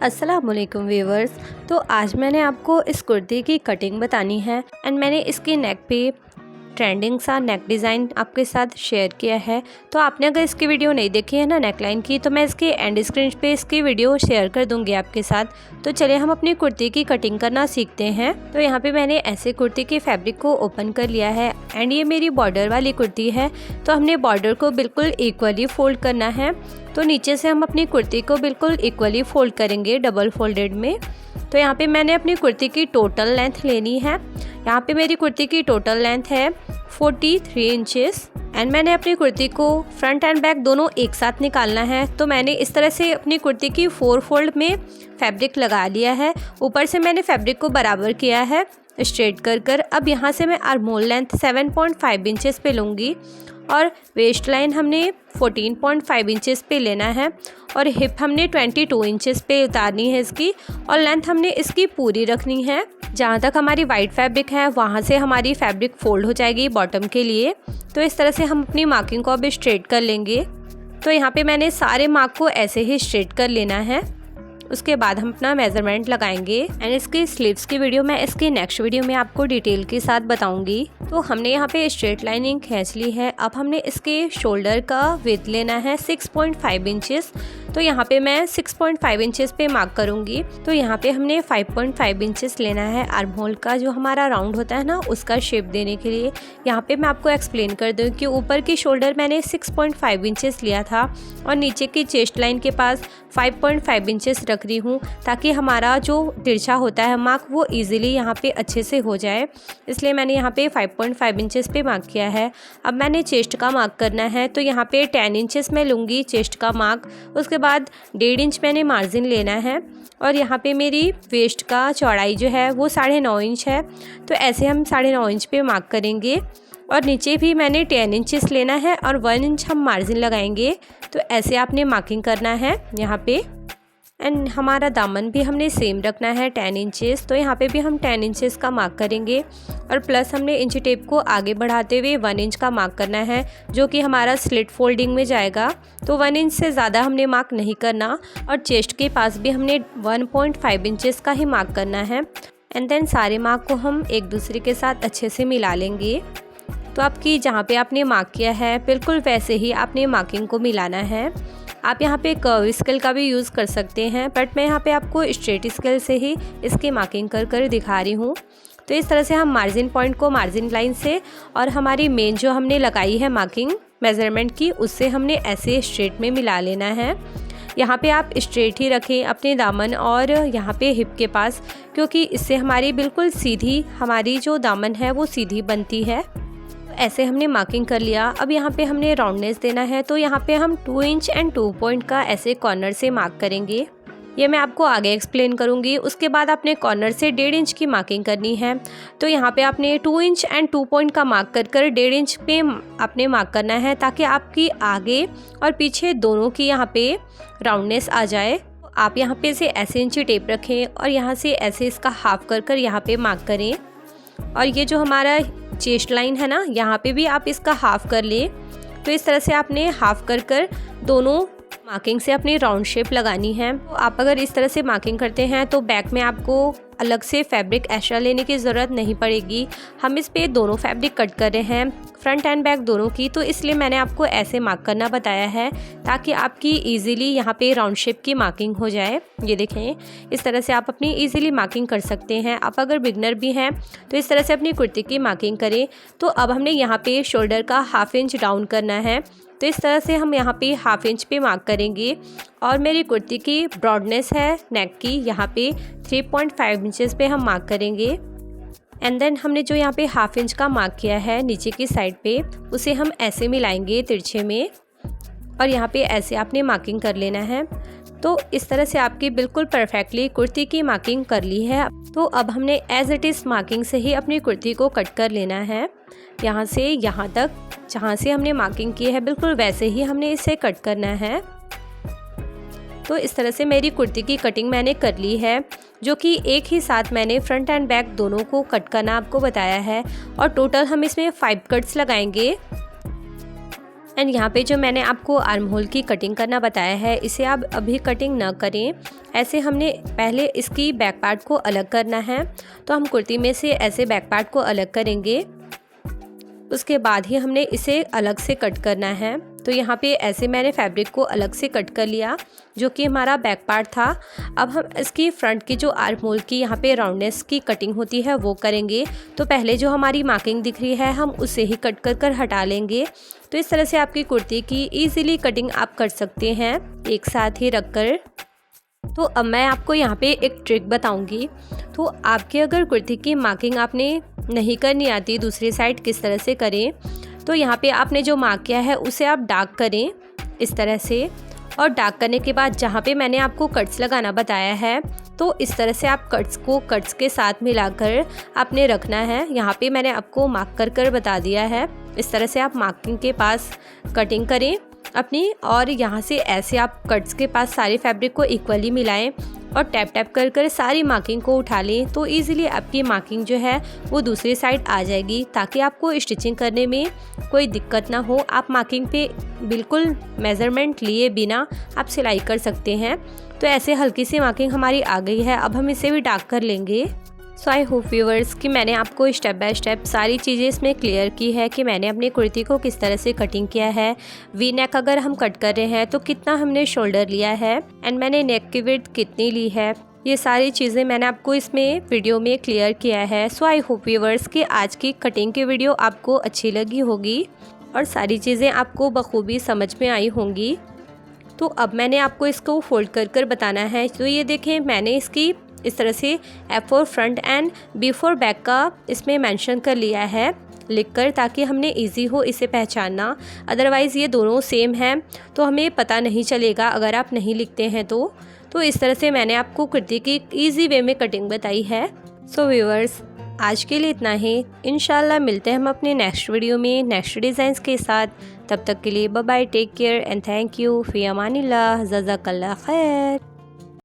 अस्सलामुअलैकुम व्यूवर्स। तो आज मैंने आपको इस कुर्ती की कटिंग बतानी है एंड मैंने इसकी नेक पे ट्रेंडिंग सा नेक डिज़ाइन आपके साथ शेयर किया है। तो आपने अगर इसकी वीडियो नहीं देखी है ना नेकलाइन की, तो मैं इसके एंड स्क्रीन पे इसकी वीडियो शेयर कर दूंगी आपके साथ। तो चलिए हम अपनी कुर्ती की कटिंग करना सीखते हैं। तो यहाँ पे मैंने ऐसे कुर्ती के फैब्रिक को ओपन कर लिया है एंड ये मेरी बॉर्डर वाली कुर्ती है। तो हमने बॉर्डर को बिल्कुल इक्वली फोल्ड करना है। तो नीचे से हम अपनी कुर्ती को बिल्कुल इक्वली फोल्ड करेंगे डबल फोल्डेड में। तो यहाँ पे मैंने अपनी कुर्ती की टोटल लेंथ लेनी है। यहाँ पे मेरी कुर्ती की टोटल लेंथ है 43 इंचेस एंड मैंने अपनी कुर्ती को फ्रंट एंड बैक दोनों एक साथ निकालना है। तो मैंने इस तरह से अपनी कुर्ती की 4 फोल्ड में फैब्रिक लगा लिया है। ऊपर से मैंने फैब्रिक को बराबर किया है स्ट्रेट कर। अब यहाँ से मैं आर्महोल लेंथ 7.5 इंचेस पे लूँगी और वेस्ट लाइन हमने 14.5 इंचेस पे लेना है और हिप हमने 22 इंचेस पे उतारनी है इसकी, और लेंथ हमने इसकी पूरी रखनी है। जहाँ तक हमारी वाइट फैब्रिक है वहाँ से हमारी फैब्रिक फोल्ड हो जाएगी बॉटम के लिए। तो इस तरह से हम अपनी मार्किंग को अब स्ट्रेट कर लेंगे। तो यहाँ पे मैंने सारे मार्क को ऐसे ही स्ट्रेट कर लेना है। उसके बाद हम अपना मेजरमेंट लगाएंगे एंड इसकी स्लीव्स की वीडियो मैं इसकी नेक्स्ट वीडियो में आपको डिटेल के साथ बताऊंगी। तो हमने यहाँ पे स्ट्रेट लाइनिंग खींच ली है। अब हमने इसके शोल्डर का विड्थ लेना है 6.5 इंचेस। तो यहाँ पे मैं 6.5 इंचेस पे मार्क करूँगी। तो यहाँ पे हमने 5.5 इंचेस लेना है आर्महोल का, जो हमारा राउंड होता है ना, उसका शेप देने के लिए। यहाँ पे मैं आपको एक्सप्लेन कर दूँ कि ऊपर की शोल्डर मैंने 6.5 इंचेस लिया था और नीचे की चेस्ट लाइन के पास 5.5 इंचेस रख रही हूँ, ताकि हमारा जो तिरछा होता है मार्क वो इजीली यहाँ पे अच्छे से हो जाए। इसलिए मैंने यहाँ पे 5.5 इंचेस पे मार्क किया है। अब मैंने चेस्ट का मार्क करना है। तो यहाँ पे 10 इंचेस मैं लूँगी चेस्ट का मार्क। उसके बाद 1.5 इंच मैंने मार्जिन लेना है और यहाँ पे मेरी वेस्ट का चौड़ाई जो है वो 9.5 इंच है। तो ऐसे हम 9.5 इंच पे मार्क करेंगे और नीचे भी मैंने 10 इंचेस लेना है और 1 इंच हम मार्जिन लगाएंगे। तो ऐसे आपने मार्किंग करना है यहाँ पे। एंड हमारा दामन भी हमने सेम रखना है 10 इंचेस। तो यहाँ पे भी हम 10 इंचेस का मार्क करेंगे और प्लस हमने इंच टेप को आगे बढ़ाते हुए 1 इंच का मार्क करना है, जो कि हमारा स्लिट फोल्डिंग में जाएगा। तो 1 इंच से ज़्यादा हमने मार्क नहीं करना और चेस्ट के पास भी हमने 1.5 इंचेस का ही मार्क करना है। एंड देन सारे मार्क को हम एक दूसरे के साथ अच्छे से मिला लेंगे। तो आपकी जहाँ पे आपने मार्क किया है बिल्कुल वैसे ही आपने मार्किंग को मिलाना है। आप यहाँ पे कर्व स्केल का भी यूज़ कर सकते हैं, बट मैं यहाँ पे आपको स्ट्रेट स्केल से ही इसकी मार्किंग कर दिखा रही हूँ। तो इस तरह से हम मार्जिन पॉइंट को मार्जिन लाइन से और हमारी मेन जो हमने लगाई है मार्किंग मेज़रमेंट की, उससे हमने ऐसे स्ट्रेट में मिला लेना है। यहाँ पे आप स्ट्रेट ही रखें अपने दामन और यहाँ पे हिप के पास, क्योंकि इससे हमारी बिल्कुल सीधी हमारी जो दामन है वो सीधी बनती है। ऐसे हमने मार्किंग कर लिया। अब यहाँ पे हमने राउंडनेस देना है। तो यहाँ पे हम 2 इंच एंड 2 पॉइंट का ऐसे कॉर्नर से मार्क करेंगे। ये मैं आपको आगे एक्सप्लेन करूँगी। उसके बाद आपने कॉर्नर से 1.5 इंच की मार्किंग करनी है। तो यहाँ पे आपने 2 इंच एंड 2 पॉइंट का मार्क कर 1.5 इंच पे आपने मार्क करना है, ताकि आपकी आगे और पीछे दोनों की यहाँ पे राउंडनेस आ जाए। आप यहाँ पे से ऐसे इंची टेप रखें और यहाँ से ऐसे इसका हाफ कर यहाँ पे मार्क करें। और ये जो हमारा चेस्ट लाइन है ना, यहाँ पे भी आप इसका हाफ कर लें। तो इस तरह से आपने हाफ कर दोनों मार्किंग से अपनी राउंड शेप लगानी है। तो आप अगर इस तरह से मार्किंग करते हैं तो बैक में आपको अलग से फैब्रिक एक्स्ट्रा लेने की ज़रूरत नहीं पड़ेगी। हम इस पे दोनों फैब्रिक कट कर रहे हैं, फ्रंट एंड बैक दोनों की। तो इसलिए मैंने आपको ऐसे मार्क करना बताया है, ताकि आपकी इजीली यहाँ पे राउंड शेप की मार्किंग हो जाए। ये देखें, इस तरह से आप अपनी इजीली मार्किंग कर सकते हैं। आप अगर बिगनर भी हैं तो इस तरह से अपनी कुर्ती की मार्किंग करें। तो अब हमने यहाँ पे शोल्डर का 1/2 इंच डाउन करना है। तो इस तरह से हम यहाँ पे 1/2 इंच पे मार्क करेंगे। और मेरी कुर्ती की ब्रॉडनेस है नेक की यहाँ पे 3.5 इंचेस पे हम मार्क करेंगे। एंड देन हमने जो यहाँ पे 1/2 इंच का मार्क किया है नीचे की साइड पे, उसे हम ऐसे मिलाएंगे तिरछे में और यहाँ पे ऐसे आपने मार्किंग कर लेना है। तो इस तरह से आपकी बिल्कुल परफेक्टली कुर्ती की मार्किंग कर ली है। तो अब हमने एज इट इज़ मार्किंग से ही अपनी कुर्ती को कट कर लेना है। यहाँ से यहाँ तक जहाँ से हमने मार्किंग की है बिल्कुल वैसे ही हमने इसे कट करना है। तो इस तरह से मेरी कुर्ती की कटिंग मैंने कर ली है, जो कि एक ही साथ मैंने फ्रंट एंड बैक दोनों को कट करना आपको बताया है। और टोटल हम इसमें 5 कट्स लगाएंगे। एंड यहाँ पे जो मैंने आपको आर्म होल की कटिंग करना बताया है, इसे आप अभी कटिंग ना करें। ऐसे हमने पहले इसकी बैक पार्ट को अलग करना है। तो हम कुर्ती में से ऐसे बैक पार्ट को अलग करेंगे, उसके बाद ही हमने इसे अलग से कट करना है। तो यहाँ पे ऐसे मैंने फैब्रिक को अलग से कट कर लिया, जो कि हमारा बैक पार्ट था। अब हम इसकी फ्रंट की जो आर्म होल की यहाँ पे राउंडनेस की कटिंग होती है वो करेंगे। तो पहले जो हमारी मार्किंग दिख रही है हम उसे ही कट कर हटा लेंगे। तो इस तरह से आपकी कुर्ती की ईजिली कटिंग आप कर सकते हैं एक साथ ही रख कर। तो अब मैं आपको यहाँ पे एक ट्रिक बताऊँगी। तो आपके अगर कुर्ती की मार्किंग आपने नहीं करनी आती दूसरी साइड किस तरह से करें, तो यहाँ पे आपने जो मार्क किया है उसे आप डार्क करें इस तरह से। और डार्क करने के बाद जहाँ पे मैंने आपको कट्स लगाना बताया है, तो इस तरह से आप कट्स को कट्स के साथ मिलाकर आपने रखना है। यहाँ पे मैंने आपको मार्क कर बता दिया है। इस तरह से आप मार्किंग के पास कटिंग करें अपनी, और यहाँ से ऐसे आप कट्स के पास सारे फैब्रिक को इक्वली मिलाएं और टैप टैप कर सारी मार्किंग को उठा लें। तो इजीली आपकी मार्किंग जो है वो दूसरी साइड आ जाएगी, ताकि आपको स्टिचिंग करने में कोई दिक्कत ना हो। आप मार्किंग पे बिल्कुल मेज़रमेंट लिए बिना आप सिलाई कर सकते हैं। तो ऐसे हल्की सी मार्किंग हमारी आ गई है। अब हम इसे भी डार्क कर लेंगे। सो आई होप व्यूअर्स कि मैंने आपको स्टेप बाय स्टेप सारी चीज़ें इसमें क्लियर की है कि मैंने अपनी कुर्ती को किस तरह से कटिंग किया है। वी नेक अगर हम कट कर रहे हैं तो कितना हमने शोल्डर लिया है, एंड मैंने नेक की विड्थ कितनी ली है, ये सारी चीज़ें मैंने आपको इसमें वीडियो में क्लियर किया है। सो आई होप व्यूअर्स कि आज की कटिंग की वीडियो आपको अच्छी लगी होगी और सारी चीज़ें आपको बखूबी समझ में आई होंगी। तो अब मैंने आपको इसको फोल्ड कर बताना है। तो ये देखें, मैंने इसकी इस तरह से F4 front end B4 back का इसमें मेंशन कर लिया है लिखकर, ताकि हमने इजी हो इसे पहचानना। अदरवाइज़ ये दोनों सेम हैं तो हमें पता नहीं चलेगा अगर आप नहीं लिखते हैं तो इस तरह से मैंने आपको कुर्ती की ईजी वे में कटिंग बताई है। सो व्यूअर्स, आज के लिए इतना ही। इंशाल्लाह मिलते हैं हम अपने नेक्स्ट वीडियो में नेक्स्ट डिज़ाइंस के साथ। तब तक के लिए bye bye, take care and thank you, फ़ी अमानिल्लाह, जज़ाकल्लाह खैर।